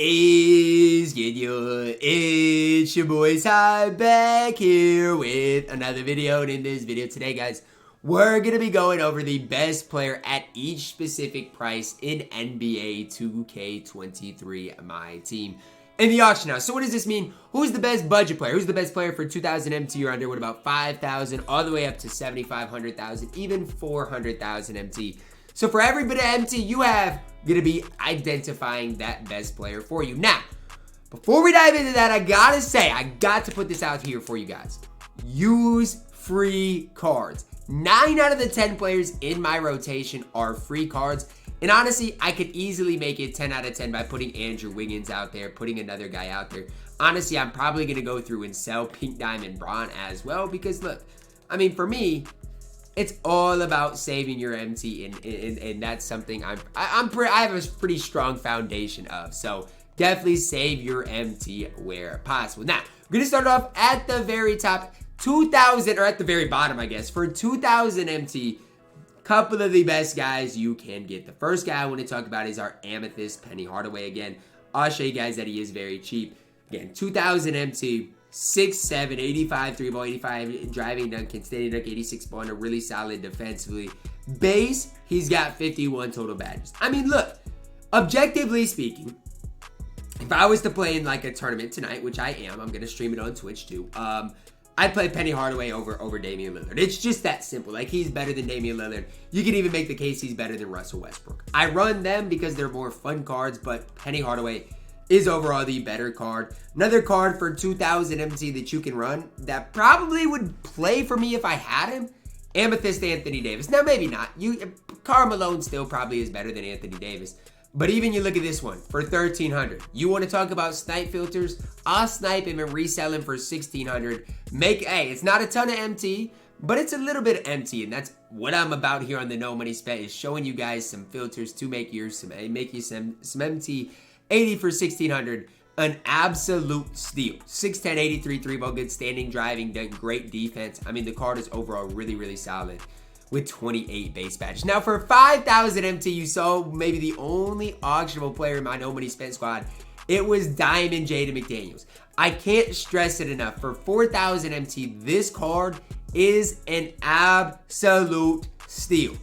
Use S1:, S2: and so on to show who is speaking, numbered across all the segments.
S1: is good? It's your boy Ty back here with another video. And in this video today, guys, we're going to be going over the best player at each specific price in NBA 2K23 MyTEAM in the auction house. So what does this mean? Who's the best budget player? Who's the best player for 2,000 MT or under? What about 5,000 all the way up to 7,500,000, even 400,000 MT? So for every bit of MT you have, gonna be identifying that best player for you. Now, before we dive into that, I gotta say, I got to put this out here for you guys. Use free cards. 9 out of the 10 players in my rotation are free cards. And honestly, I could easily make it 10 out of 10 by putting Andrew Wiggins out there, putting another guy out there. Honestly, I'm probably gonna go through and sell Pink Diamond Braun as well, because look, I mean, for me, it's all about saving your MT, and that's something I have a pretty strong foundation of. So definitely save your MT where possible. Now, we're gonna start off at the very top, 2,000, or at the very bottom, I guess. For 2,000 MT, couple of the best guys you can get. The first guy I want to talk about is our Amethyst, Penny Hardaway. Again, I'll show you guys that he is very cheap. Again, 2,000 MT. 6'7", 85 3 ball, 85 driving dunk, can standing dunk, 86 ball, and a really solid defensively. Base, he's got 51 total badges. I mean, look, objectively speaking, if I was to play in like a tournament tonight, which I am, I'm gonna stream it on Twitch too. I'd play Penny Hardaway over Damian Lillard. It's just that simple. Like, he's better than Damian Lillard. You can even make the case he's better than Russell Westbrook. I run them because they're more fun cards, but Penny Hardaway is overall the better card. Another card for 2,000 MT that you can run that probably would play for me if I had him, Amethyst Anthony Davis. Now, maybe not. Karl Malone still probably is better than Anthony Davis. But even you look at this one for 1,300. You want to talk about snipe filters? I'll snipe him and resell him for 1,600. Hey, it's not a ton of MT, but it's a little bit of MT, and that's what I'm about here on the No Money Spent, is showing you guys some filters to make you some MT. 80 for 1,600, an absolute steal. 6'10", 83 3-ball, good standing, driving, great defense. I mean, the card is overall really, really solid with 28 base badges. Now, for 5,000 MT, you saw maybe the only auctionable player in my No Money Spent squad. It was Diamond Jaden McDaniels. I can't stress it enough. For 4,000 MT, this card is an absolute steal.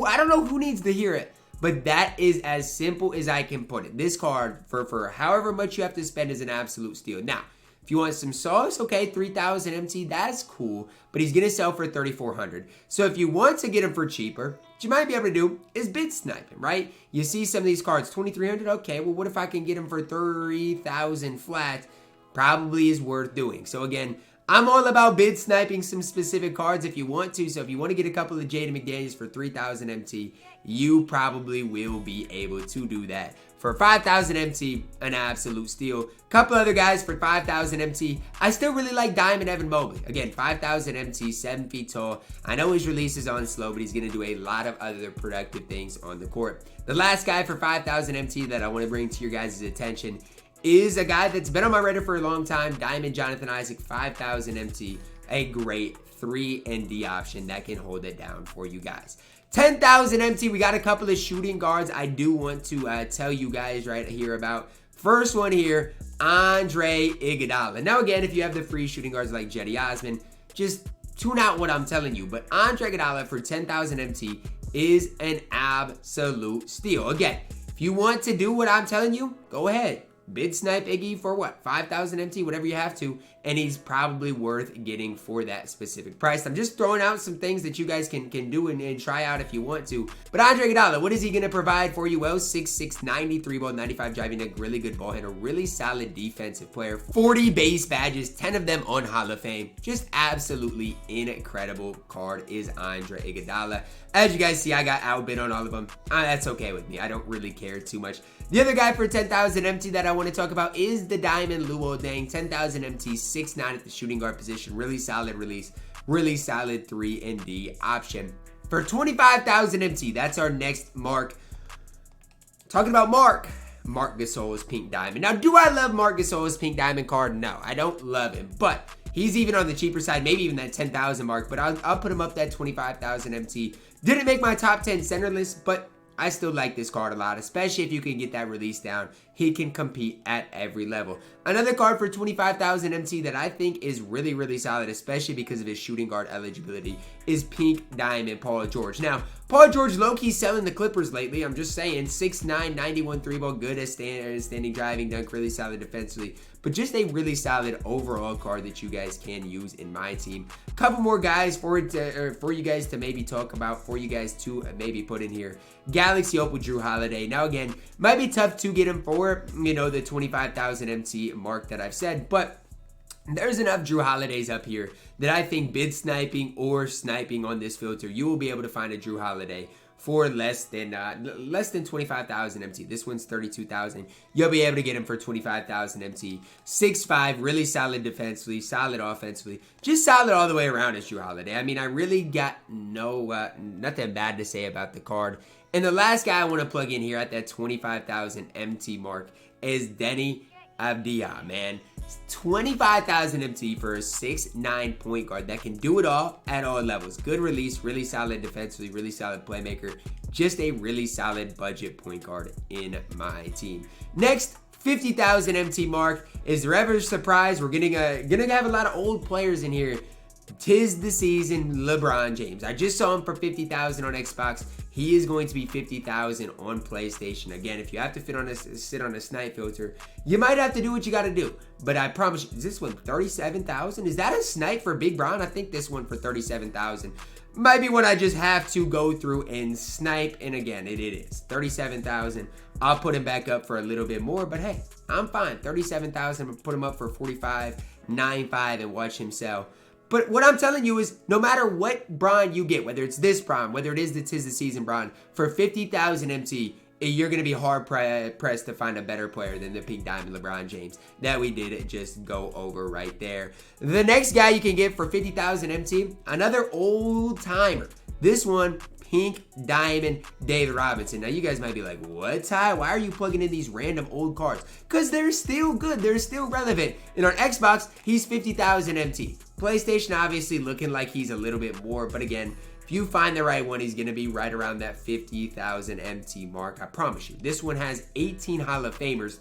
S1: I don't know who needs to hear it, but that is as simple as I can put it. This card, for however much you have to spend, is an absolute steal. Now, if you want some sauce, okay, 3,000 MT, that's cool, but he's going to sell for 3,400. So if you want to get him for cheaper, what you might be able to do is bid snipe him, right? You see some of these cards, 2,300, okay, well, what if I can get him for 3,000 flat? Probably is worth doing. So again, I'm all about bid sniping some specific cards if you want to. So if you want to get a couple of Jaden McDaniels for 3,000 MT, you probably will be able to do that. For 5,000 MT, an absolute steal. Couple other guys for 5,000 MT. I still really like Diamond Evan Mobley. Again, 5,000 MT, 7 feet tall. I know his release is on slow, but he's going to do a lot of other productive things on the court. The last guy for 5,000 MT that I want to bring to your guys' attention is a guy that's been on my radar for a long time, Diamond Jonathan Isaac, 5,000 MT, a great 3-and-D option that can hold it down for you guys. 10,000 MT, we got a couple of shooting guards I do want to tell you guys right here about. First one here, Andre Iguodala. Now again, if you have the free shooting guards like Jetty Osman, just tune out what I'm telling you. But Andre Iguodala for 10,000 MT is an absolute steal. Again, if you want to do what I'm telling you, go ahead. Bid snipe Iggy for what? 5,000 MT, whatever you have to, and he's probably worth getting for that specific price. I'm just throwing out some things that you guys can do and try out if you want to. But Andre Iguodala, what is he going to provide for you? Well, 6'6", 93 ball, 95 driving, a really good ball handler, really solid defensive player, 40 base badges, 10 of them on Hall of Fame. Just absolutely incredible card is Andre Iguodala. As you guys see, I got outbid on all of them. That's okay with me. I don't really care too much. The other guy for 10,000 MT that I want to talk about is the Diamond Luol Deng. 10,000 MT, 6'9" at the shooting guard position. Really solid release. Really solid 3-and-D option. For 25,000 MT, that's our next mark. Talking about Marc Gasol's Pink Diamond. Now, do I love Marc Gasol's Pink Diamond card? No, I don't love him. But he's even on the cheaper side, maybe even that 10,000 mark. But I'll put him up that 25,000 MT. Didn't make my top 10 center list, but I still like this card a lot, especially if you can get that release down. He can compete at every level. Another card for 25,000 MT that I think is really, really solid, especially because of his shooting guard eligibility, is Pink Diamond Paul George. Now, Paul George low-key selling the Clippers lately. I'm just saying, 6'9", 91 3-ball, good at standing driving dunk, really solid defensively. But just a really solid overall card that you guys can use in my team. A couple more guys for you guys to maybe talk about, for you guys to maybe put in here. Galaxy Opal Drew Holiday. Now again, might be tough to get him for, you know, the 25,000 MT mark that I've said, but there's enough Drew Holidays up here that I think bid sniping or sniping on this filter, you will be able to find a Drew Holiday for less than 25,000 MT. This one's 32,000. You'll be able to get him for 25,000 MT. 6'5", really solid defensively, solid offensively, just solid all the way around as Drew Holiday. I mean, I really got nothing bad to say about the card. And the last guy I want to plug in here at that 25,000 MT mark is Denny Avdia, man. 25,000 MT for a 6'9" point guard that can do it all at all levels. Good release, really solid defensively, really solid playmaker. Just a really solid budget point guard in my team. Next, 50,000 MT mark. Is there ever a surprise? We're gonna have a lot of old players in here. 'Tis the season, LeBron James. I just saw him for 50,000 on Xbox. He is going to be 50,000 on PlayStation. Again, if you have to sit on a snipe filter, you might have to do what you got to do. But I promise you, is this one 37,000? Is that a snipe for Big Bron? I think this one for 37,000 might be one I just have to go through and snipe. And again, it is 37,000. I'll put him back up for a little bit more, but hey, I'm fine. 37,000, put him up for 45.95 and watch him sell. But what I'm telling you is, no matter what Bron you get, whether it's this Bron, whether it is the 'Tis the Season Bron, for 50,000 MT, you're going to be hard pressed to find a better player than the Pink Diamond LeBron James that we did just go over right there. The next guy you can get for 50,000 MT, another old timer. This one, Pink Diamond David Robinson. Now you guys might be like, what, Ty? Why are you plugging in these random old cards? Because they're still good. They're still relevant. And on Xbox, he's 50,000 MT. PlayStation obviously looking like he's a little bit more. But again, if you find the right one, he's going to be right around that 50,000 MT mark. I promise you. This one has 18 Hall of Famers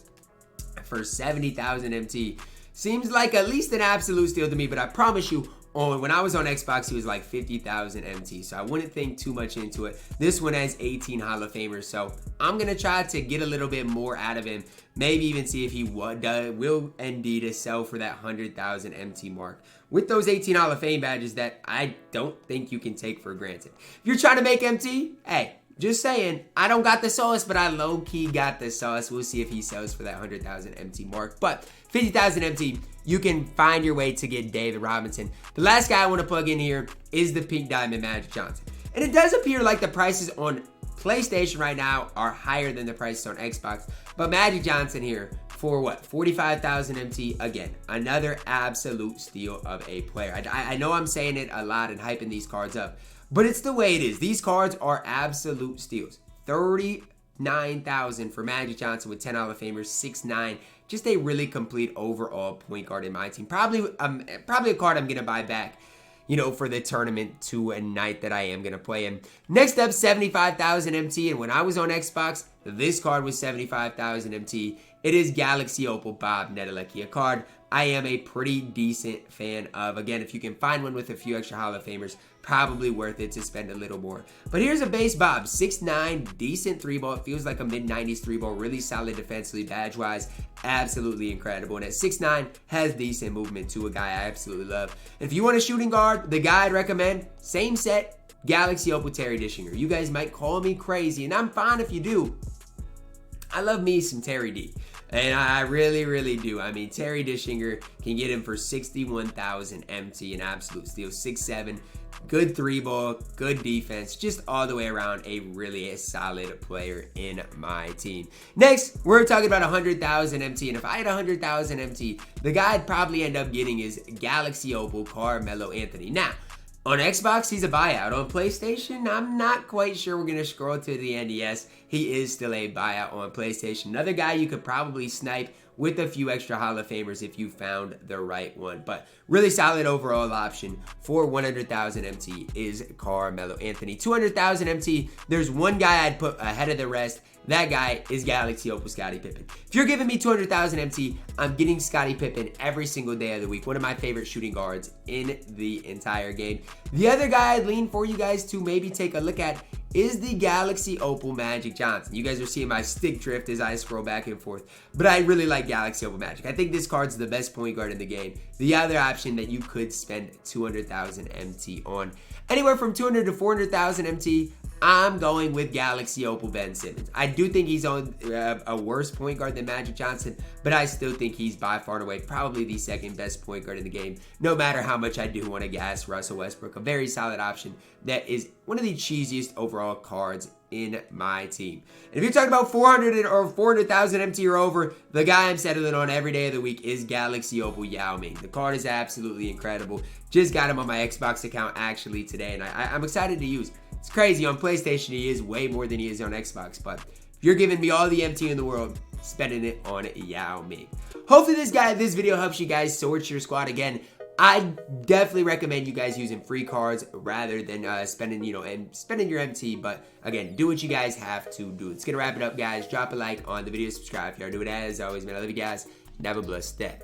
S1: for 70,000 MT. Seems like at least an absolute steal to me, but I promise you, when I was on Xbox, he was like 50,000 MT, so I wouldn't think too much into it. This one has 18 Hall of Famers, so I'm going to try to get a little bit more out of him. Maybe even see if he will indeed sell for that 100,000 MT mark. With those 18 Hall of Fame badges that I don't think you can take for granted. If you're trying to make MT, hey, just saying, I don't got the sauce, but I low-key got the sauce. We'll see if he sells for that 100,000 MT mark. But 50,000 MT, you can find your way to get David Robinson. The last guy I want to plug in here is the Pink Diamond Magic Johnson. And it does appear like the prices on PlayStation right now are higher than the prices on Xbox. But Magic Johnson here for what? 45,000 MT. Again, another absolute steal of a player. I know I'm saying it a lot and hyping these cards up, but it's the way it is. These cards are absolute steals. 39,000 for Magic Johnson with 10 Hall of Famers, 6'9". Just a really complete overall point guard in my team. Probably a card I'm gonna buy back, you know, for the tournament tonight that I am gonna play in. Next up, 75,000 MT, and when I was on Xbox, this card was 75,000 MT. It is Galaxy Opal Bob Nedelecki, a card I am a pretty decent fan of. Again, if you can find one with a few extra Hall of Famers, probably worth it to spend a little more. But here's a base Bob, 6'9", decent 3-ball. It feels like a mid-90s 3-ball, really solid defensively, badge-wise, absolutely incredible. And at 6'9", has decent movement to a guy I absolutely love. And if you want a shooting guard, the guy I'd recommend, same set, Galaxy Opal Terry Dishinger. You guys might call me crazy, and I'm fine if you do. I love me some Terry D. And I really, really do. I mean, Terry Dishinger can get him for 61,000 MT, an absolute steal. 6'7", good 3-ball, good defense, just all the way around a really solid player in my team. Next, we're talking about 100,000 MT, and if I had 100,000 MT, the guy I'd probably end up getting is Galaxy Opal Carmelo Anthony. Now, On Xbox, he's a buyout. On PlayStation, I'm not quite sure. We're going to scroll to the end. Yes, he is still a buyout on PlayStation. Another guy you could probably snipe with a few extra Hall of Famers if you found the right one. But really solid overall option for 100,000 MT is Carmelo Anthony. 200,000 MT, there's one guy I'd put ahead of the rest. That guy is Galaxy Opal Scottie Pippen. If you're giving me 200,000 MT, I'm getting Scottie Pippen every single day of the week. One of my favorite shooting guards in the entire game. The other guy I'd lean for you guys to maybe take a look at is the Galaxy Opal Magic Johnson. You guys are seeing my stick drift as I scroll back and forth, but I really like Galaxy Opal Magic. I think this card's the best point guard in the game. The other option that you could spend 200,000 MT on. Anywhere from 200 to 400,000 MT, I'm going with Galaxy Opal Ben Simmons. I do think he's on a worse point guard than Magic Johnson, but I still think he's by far and away probably the second best point guard in the game, no matter how much I do want to gas Russell Westbrook. A very solid option that is one of the cheesiest overall cards in my team. And if you're talking about 400 or 400,000 MT or over, the guy I'm settling on every day of the week is Galaxy Opal Yao Ming. The card is absolutely incredible. Just got him on my Xbox account actually today, and I'm excited to use. It's crazy. On PlayStation, he is way more than he is on Xbox, but if you're giving me all the MT in the world, spending it on Yao Ming. Hopefully this video helps you guys sort your squad. Again, I definitely recommend you guys using free cards rather than spending your MT. But again, do what you guys have to do. It's gonna wrap it up, guys. Drop a like on the video, subscribe if you're new. As always, man, I love you guys. And have a blessed day.